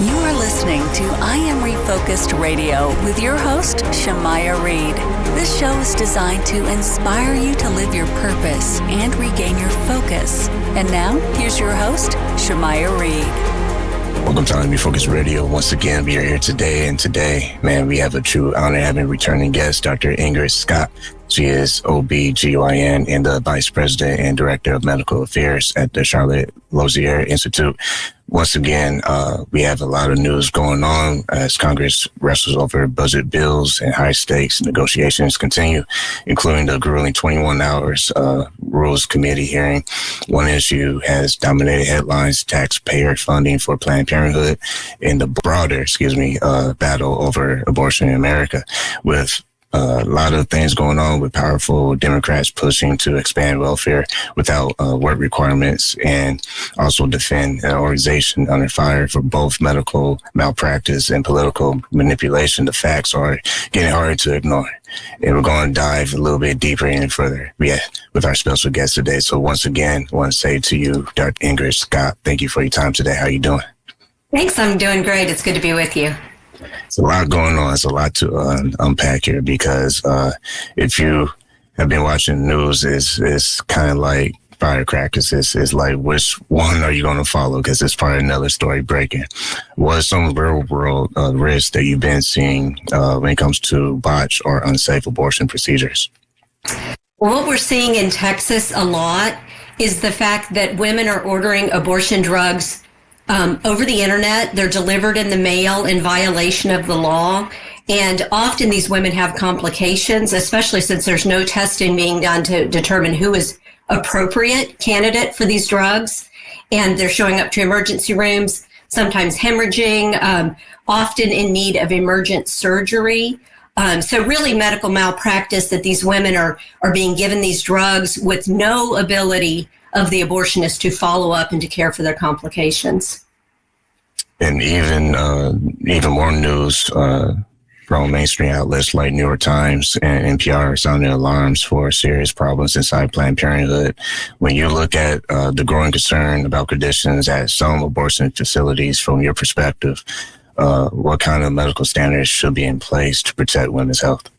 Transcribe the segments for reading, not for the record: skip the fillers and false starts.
You are listening to I Am Refocused Radio with your host, Shamaya Reed. This show is designed to inspire you to live your purpose and regain your focus. And now, here's your host, Shamaya Reed. Welcome to I Am Refocused Radio. Once again, we are here today, and today, man, we have a true honor having returning guest, Dr. Ingrid Skop. She is OB/GYN and the Vice President and Director of Medical Affairs at the Charlotte Lozier Institute. Once again, we have a lot of news going on as Congress wrestles over budget bills and high stakes negotiations continue, including the grueling 21 hours Rules Committee hearing. One issue has dominated headlines: taxpayer funding for Planned Parenthood, and the broader, battle over abortion in America, with a lot of things going on with powerful Democrats pushing to expand welfare without work requirements, and also defend an organization under fire for both medical malpractice and political manipulation. The facts are getting harder to ignore. And we're going to dive a little bit deeper and further with our special guest today. So once again, I want to say to you, Dr. Ingrid Skop, thank you for your time today. How are you doing? Thanks. I'm doing great. It's good to be with you. It's a lot going on. It's a lot to unpack here, because if you have been watching the news, it's kind of like firecrackers. It's like, which one are you going to follow? Because it's probably another story breaking. What are some real world risks that you've been seeing when it comes to botched or unsafe abortion procedures? Well, what we're seeing in Texas a lot is the fact that women are ordering abortion drugs over the internet. They're delivered in the mail in violation of the law. And often these women have complications, especially since there's no testing being done to determine who is appropriate candidate for these drugs. And they're showing up to emergency rooms, sometimes hemorrhaging, often in need of emergent surgery. So really medical malpractice, that these women are being given these drugs with no ability of the abortionist to follow up and to care for their complications. And even more news from mainstream outlets like New York Times and NPR sounding alarms for serious problems inside Planned Parenthood. When you look at the growing concern about conditions at some abortion facilities, from your perspective, what kind of medical standards should be in place to protect women's health?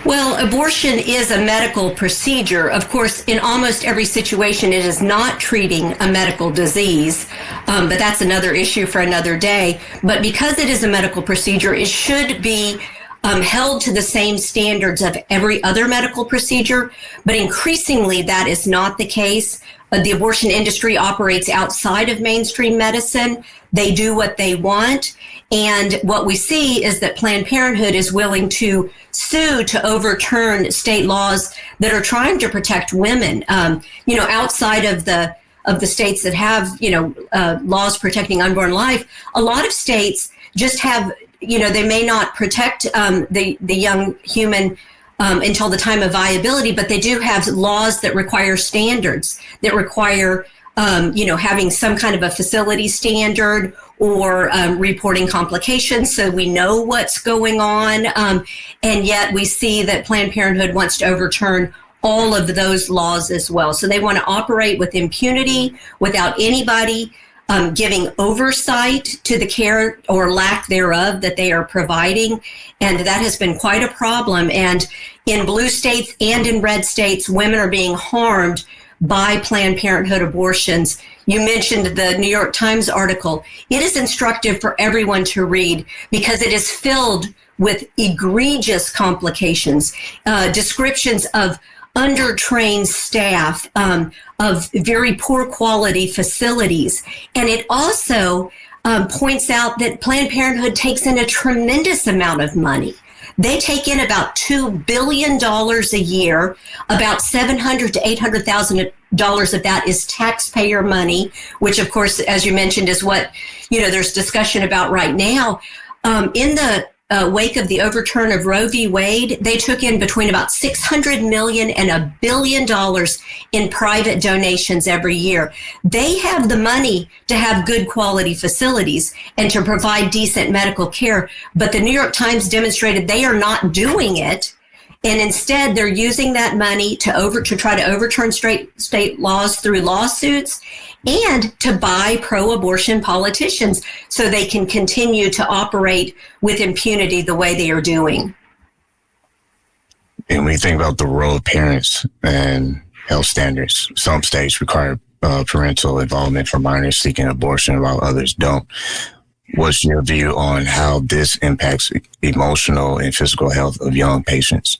Well, abortion is a medical procedure. Of course, in almost every situation, it is not treating a medical disease, but that's another issue for another day. But because it is a medical procedure, it should be held to the same standards of every other medical procedure. But increasingly, that is not the case. The abortion industry operates outside of mainstream medicine. They do what they want. And what we see is that Planned Parenthood is willing to sue to overturn state laws that are trying to protect women. Outside of the states that have, laws protecting unborn life, a lot of states just have, they may not protect the young human until the time of viability, but they do have laws that require standards, that require, having some kind of a facility standard, or reporting complications so we know what's going on. And yet we see that Planned Parenthood wants to overturn all of those laws as well. So they want to operate with impunity, without anybody giving oversight to the care or lack thereof that they are providing. And that has been quite a problem. And in blue states and in red states, women are being harmed by Planned Parenthood abortions. You mentioned the New York Times article. It is instructive for everyone to read, because it is filled with egregious complications, descriptions of undertrained staff, of very poor quality facilities. And it also points out that Planned Parenthood takes in a tremendous amount of money. They take in about $2 billion a year. About $700,000 to $800,000 of that is taxpayer money, which, of course, as you mentioned, is what there's discussion about right now. In the wake of the overturn of Roe v. Wade, they took in between about $600 million and $1 billion in private donations every year. They have the money to have good quality facilities and to provide decent medical care, but the New York Times demonstrated they are not doing it. And instead, they're using that money to try to overturn state laws through lawsuits. and to buy pro-abortion politicians so they can continue to operate with impunity the way they are doing. And when you think about the role of parents and health standards, some states require parental involvement for minors seeking abortion while others don't. What's your view on how this impacts emotional and physical health of young patients?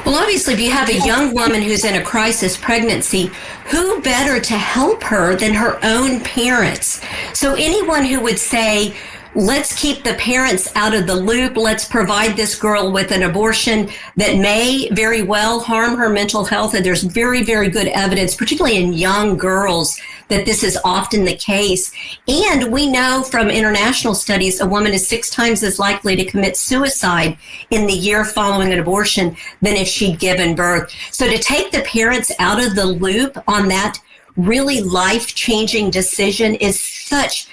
Well, obviously, if you have a young woman who's in a crisis pregnancy, who better to help her than her own parents? So anyone who would say, let's keep the parents out of the loop, let's provide this girl with an abortion that may very well harm her mental health, and there's very, very good evidence, particularly in young girls, that this is often the case. And we know from international studies, a woman is 6 times as likely to commit suicide in the year following an abortion than if she'd given birth. So to take the parents out of the loop on that really life-changing decision is such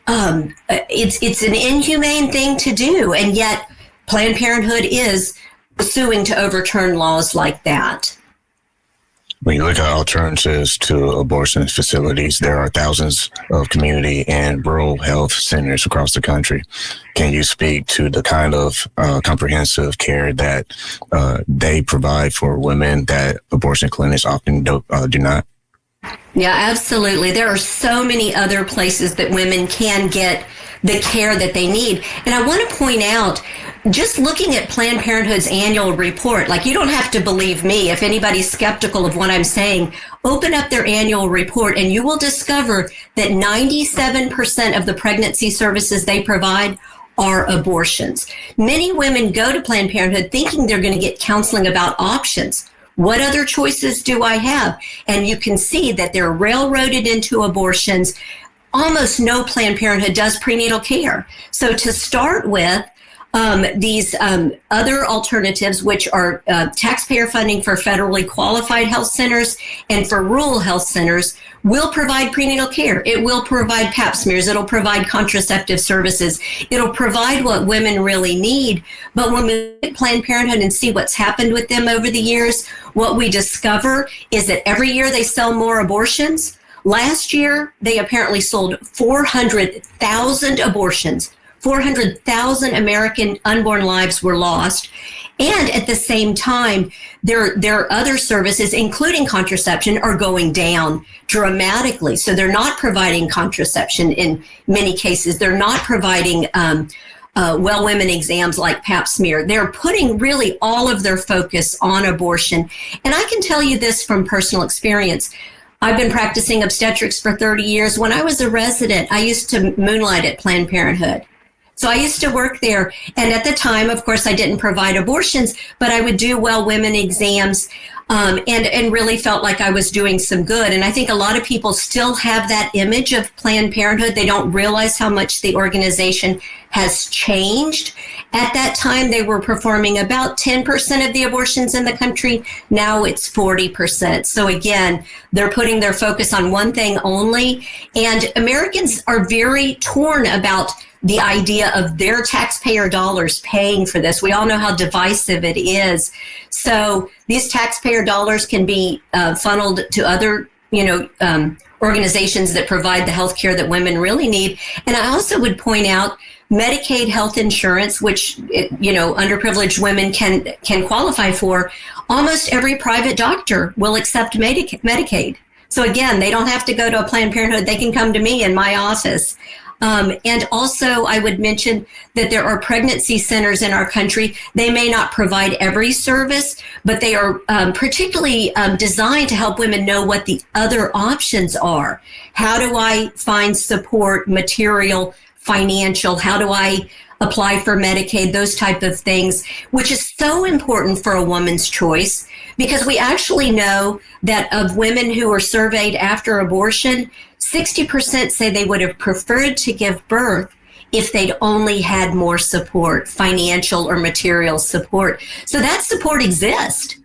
it's an inhumane thing to do, and yet Planned Parenthood is suing to overturn laws like that. When you look at alternatives to abortion facilities, there are thousands of community and rural health centers across the country. Can you speak to the kind of comprehensive care that they provide for women that abortion clinics often do not? Yeah, absolutely. There are so many other places that women can get the care that they need. And I want to point out, just looking at Planned Parenthood's annual report, like, you don't have to believe me. If anybody's skeptical of what I'm saying, open up their annual report and you will discover that 97% of the pregnancy services they provide are abortions. Many women go to Planned Parenthood thinking they're going to get counseling about options. What other choices do I have? And you can see that they're railroaded into abortions. Almost no Planned Parenthood does prenatal care. So to start with, these other alternatives, which are taxpayer funding for federally qualified health centers and for rural health centers, will provide prenatal care. It will provide pap smears. It'll provide contraceptive services. It'll provide what women really need. But when we look at Planned Parenthood and see what's happened with them over the years, what we discover is that every year they sell more abortions. Last year, they apparently sold 400,000 abortions. 400,000 American unborn lives were lost. And at the same time, their other services, including contraception, are going down dramatically. So they're not providing contraception in many cases. They're not providing well women exams like pap smear. They're putting really all of their focus on abortion. And I can tell you this from personal experience. I've been practicing obstetrics for 30 years. When I was a resident, I used to moonlight at Planned Parenthood. So I used to work there. And at the time, of course, I didn't provide abortions, but I would do well women exams and really felt like I was doing some good. And I think a lot of people still have that image of Planned Parenthood. They don't realize how much the organization has changed. At that time, they were performing about 10% of the abortions in the country. Now it's 40%. So again, they're putting their focus on one thing only. And Americans are very torn about the idea of their taxpayer dollars paying for this. We all know how divisive it is. So these taxpayer dollars can be funneled to other, organizations that provide the health care that women really need. And I also would point out Medicaid health insurance, which, underprivileged women can qualify for. Almost every private doctor will accept Medicaid. So again, they don't have to go to a Planned Parenthood. They can come to me in my office. And also, I would mention that there are pregnancy centers in our country. They may not provide every service, but they are particularly designed to help women know what the other options are. How do I find support, material, financial? How do I apply for Medicaid? Those type of things, which is so important for a woman's choice, because we actually know that of women who are surveyed after abortion, 60% say they would have preferred to give birth if they'd only had more support, financial or material support. So that support exists.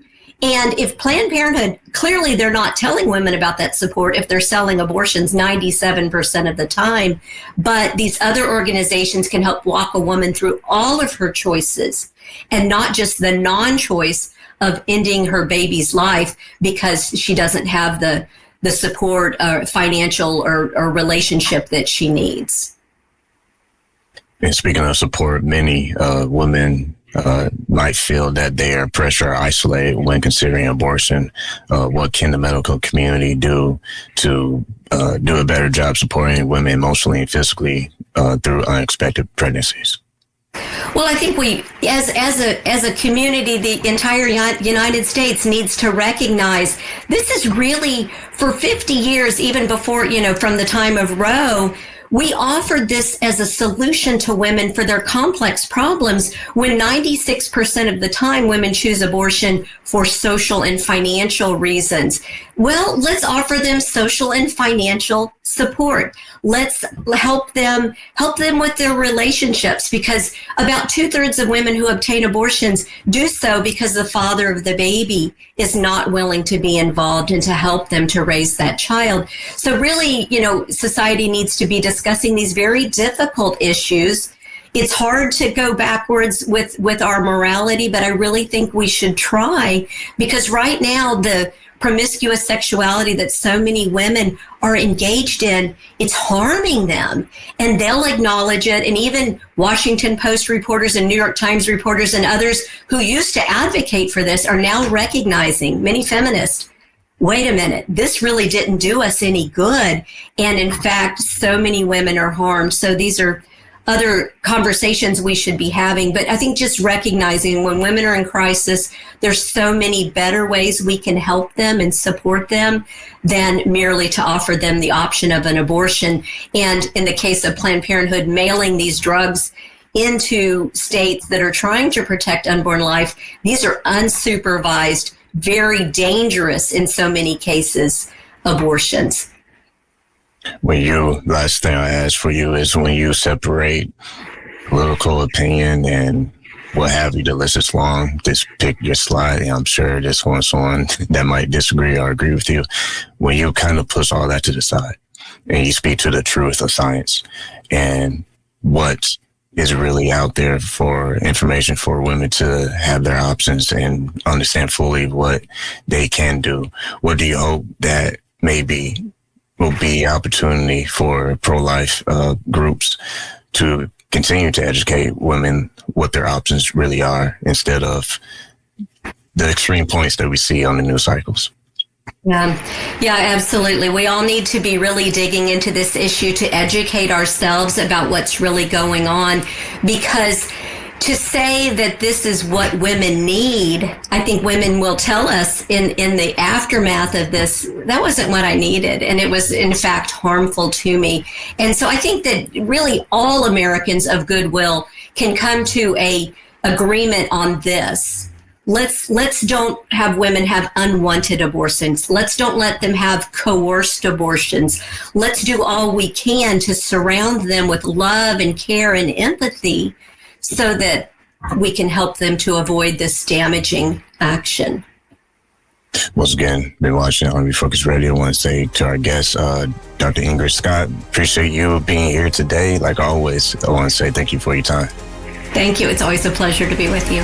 And if Planned Parenthood, clearly they're not telling women about that support if they're selling abortions 97% of the time, but these other organizations can help walk a woman through all of her choices and not just the non-choice of ending her baby's life because she doesn't have the the support, financial or relationship that she needs. And speaking of support, many women might feel that they are pressured or isolated when considering abortion. What can the medical community do to do a better job supporting women emotionally and physically through unexpected pregnancies? Well, I think we, as a community, the entire United States needs to recognize this is really, for 50 years, even before, from the time of Roe, we offered this as a solution to women for their complex problems when 96% of the time women choose abortion for social and financial reasons. Well, let's offer them social and financial support. Let's help them with their relationships, because about 2/3 of women who obtain abortions do so because the father of the baby is not willing to be involved and to help them to raise that child. So really, society needs to be discussing these very difficult issues. It's hard to go backwards with our morality, but I really think we should try, because right now the promiscuous sexuality that so many women are engaged in, it's harming them, and they'll acknowledge it. And even Washington Post reporters and New York Times reporters and others who used to advocate for this are now recognizing, many feminists, wait a minute, this really didn't do us any good. And in fact, so many women are harmed. So these are other conversations we should be having. But I think just recognizing when women are in crisis, there's so many better ways we can help them and support them than merely to offer them the option of an abortion. And in the case of Planned Parenthood, mailing these drugs into states that are trying to protect unborn life, these are unsupervised, very dangerous in so many cases, abortions. Last thing I ask for you is, when you separate political opinion and what have you, the list is long, just pick your slide, and I'm sure this one's someone that might disagree or agree with you. When you kind of push all that to the side and you speak to the truth of science and what is really out there for information for women to have their options and understand fully what they can do, what do you hope that maybe will be opportunity for pro-life groups to continue to educate women what their options really are, instead of the extreme points that we see on the news cycles? Yeah, absolutely. We all need to be really digging into this issue to educate ourselves about what's really going on, because to say that this is what women need, I think women will tell us in the aftermath of this, that wasn't what I needed, and it was in fact harmful to me. And so I think that really all Americans of goodwill can come to a agreement on this. Let's don't have women have unwanted abortions. Let's don't let them have coerced abortions. Let's do all we can to surround them with love and care and empathy, so that we can help them to avoid this damaging action. Once again, been watching on Refocused Radio. I want to say to our guest, Dr. Ingrid Skop, appreciate you being here today. Like always, I want to say thank you for your time. Thank you. It's always a pleasure to be with you.